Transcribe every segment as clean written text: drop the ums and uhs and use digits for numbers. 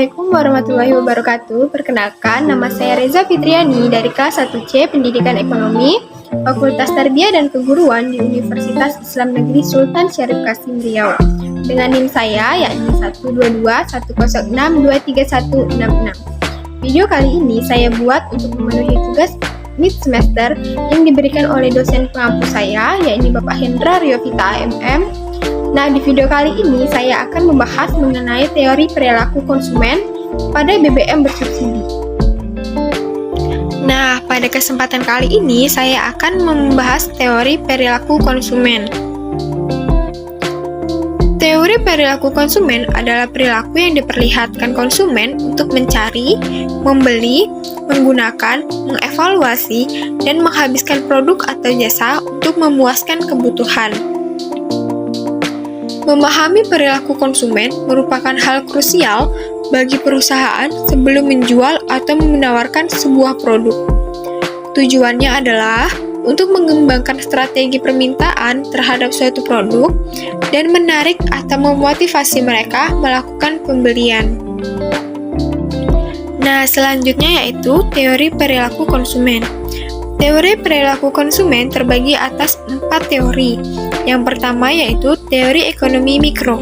Assalamualaikum warahmatullahi wabarakatuh. Perkenalkan, nama saya Reza Fitriani dari kelas 1C Pendidikan Ekonomi, Fakultas Tarbiyah dan Keguruan di Universitas Islam Negeri Sultan Syarif Kasim Riau. Dengan NIM saya yakni 12210623166. Video kali ini saya buat untuk memenuhi tugas mid semester yang diberikan oleh dosen pengampu saya, yakni Bapak Hendra Riovita MM. Nah, di video kali ini saya akan membahas mengenai teori perilaku konsumen pada BBM bersubsidi. Nah, pada kesempatan kali ini saya akan membahas teori perilaku konsumen. Teori perilaku konsumen adalah perilaku yang diperlihatkan konsumen untuk mencari, membeli, menggunakan, mengevaluasi, dan menghabiskan produk atau jasa untuk memuaskan kebutuhan. Memahami perilaku konsumen merupakan hal krusial bagi perusahaan sebelum menjual atau menawarkan sebuah produk. Tujuannya adalah untuk mengembangkan strategi permintaan terhadap suatu produk dan menarik atau memotivasi mereka melakukan pembelian. Nah, selanjutnya yaitu teori perilaku konsumen. Teori perilaku konsumen terbagi atas 4 teori. Yang pertama yaitu teori ekonomi mikro.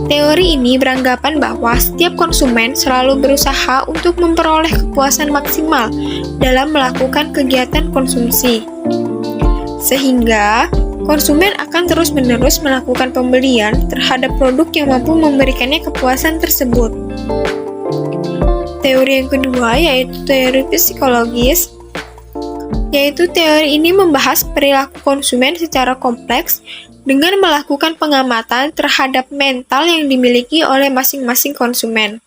Teori ini beranggapan bahwa setiap konsumen selalu berusaha untuk memperoleh kepuasan maksimal dalam melakukan kegiatan konsumsi. Sehingga, konsumen akan terus-menerus melakukan pembelian terhadap produk yang mampu memberikannya kepuasan tersebut. Teori yang kedua yaitu teori psikologis, yaitu teori ini membahas perilaku konsumen secara kompleks dengan melakukan pengamatan terhadap mental yang dimiliki oleh masing-masing konsumen.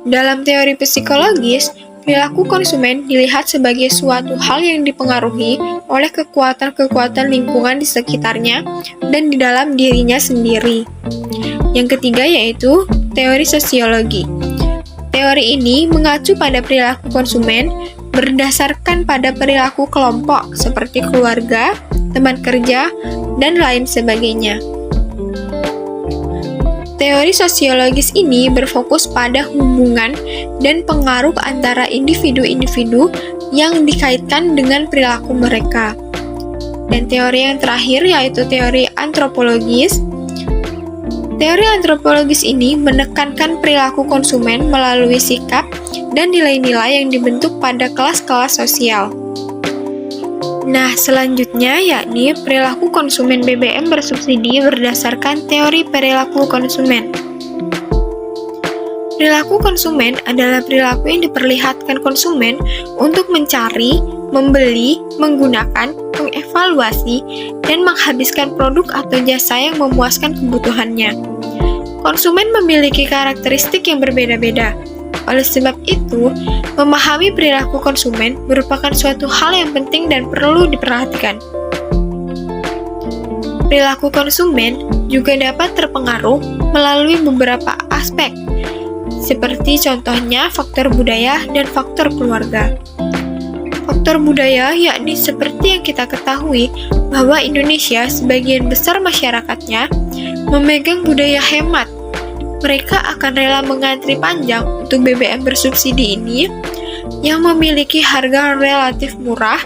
Dalam teori psikologis, perilaku konsumen dilihat sebagai suatu hal yang dipengaruhi oleh kekuatan-kekuatan lingkungan di sekitarnya dan di dalam dirinya sendiri. Yang ketiga yaitu teori sosiologi. Teori ini mengacu pada perilaku konsumen berdasarkan pada perilaku kelompok seperti keluarga, teman kerja, dan lain sebagainya. Teori sosiologis ini berfokus pada hubungan dan pengaruh antara individu-individu yang dikaitkan dengan perilaku mereka. Dan teori yang terakhir yaitu teori antropologis. Teori antropologis ini menekankan perilaku konsumen melalui sikap dan nilai-nilai yang dibentuk pada kelas-kelas sosial. Nah, selanjutnya yakni perilaku konsumen BBM bersubsidi berdasarkan teori perilaku konsumen. Perilaku konsumen adalah perilaku yang diperlihatkan konsumen untuk mencari, membeli, menggunakan, mengevaluasi, dan menghabiskan produk atau jasa yang memuaskan kebutuhannya. Konsumen memiliki karakteristik yang berbeda-beda. Oleh sebab itu, memahami perilaku konsumen merupakan suatu hal yang penting dan perlu diperhatikan. Perilaku konsumen juga dapat terpengaruh melalui beberapa aspek, seperti contohnya faktor budaya dan faktor keluarga. Faktor budaya yakni seperti yang kita ketahui bahwa Indonesia sebagian besar masyarakatnya memegang budaya hemat. Mereka akan rela mengantri panjang untuk BBM bersubsidi ini yang memiliki harga relatif murah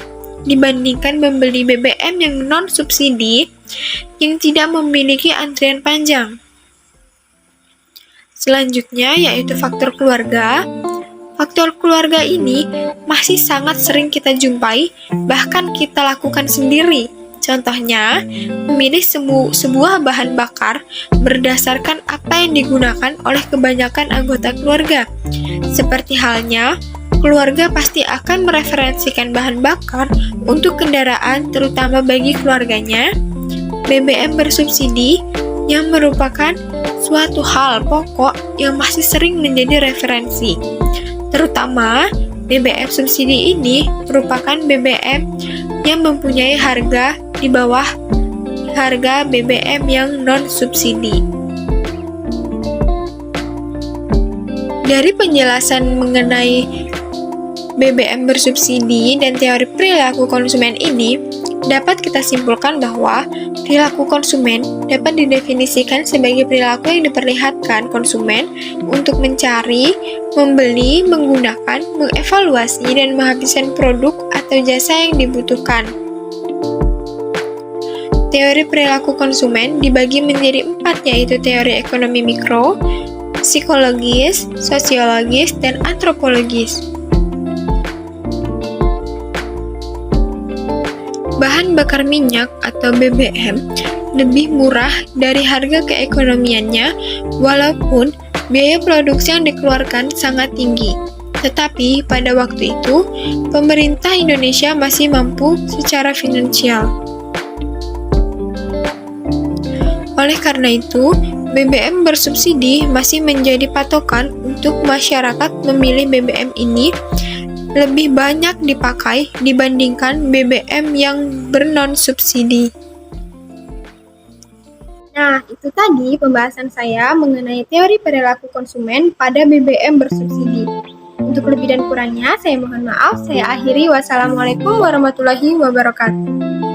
dibandingkan membeli BBM yang non-subsidi yang tidak memiliki antrian panjang. Selanjutnya yaitu faktor keluarga. Faktor keluarga ini masih sangat sering kita jumpai, bahkan kita lakukan sendiri. Contohnya, memilih sebuah bahan bakar berdasarkan apa yang digunakan oleh kebanyakan anggota keluarga. Seperti halnya, keluarga pasti akan mereferensikan bahan bakar untuk kendaraan terutama bagi keluarganya. BBM bersubsidi yang merupakan suatu hal pokok yang masih sering menjadi referensi. Terutama, BBM subsidi ini merupakan BBM yang mempunyai harga di bawah harga BBM yang non-subsidi. Dari penjelasan mengenai BBM bersubsidi dan teori perilaku konsumen ini, Dapat kita simpulkan bahwa perilaku konsumen dapat didefinisikan sebagai perilaku yang diperlihatkan konsumen untuk mencari, membeli, menggunakan, mengevaluasi, dan menghabiskan produk atau jasa yang dibutuhkan. Teori perilaku konsumen dibagi menjadi 4, yaitu teori ekonomi mikro, psikologis, sosiologis, dan antropologis. Bahan bakar minyak atau BBM lebih murah dari harga keekonomiannya walaupun biaya produksi yang dikeluarkan sangat tinggi. Tetapi pada waktu itu, pemerintah Indonesia masih mampu secara finansial. Oleh karena itu, BBM bersubsidi masih menjadi patokan untuk masyarakat memilih BBM ini lebih banyak dipakai dibandingkan BBM yang bernon-subsidi. Nah, itu tadi pembahasan saya mengenai teori perilaku konsumen pada BBM bersubsidi. Untuk lebih dan kurangnya, saya mohon maaf. Saya akhiri. Wassalamualaikum warahmatullahi wabarakatuh.